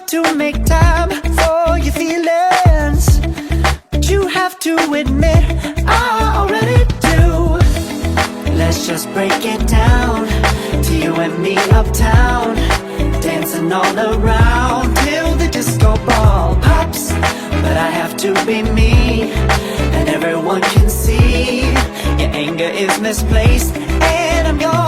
to make time for your feelings, but you have to admit I already do. Let's just break it down to you and me uptown, dancing all around till the disco ball pops. But I have to be me, and everyone can see your anger is misplaced, and I'm yours.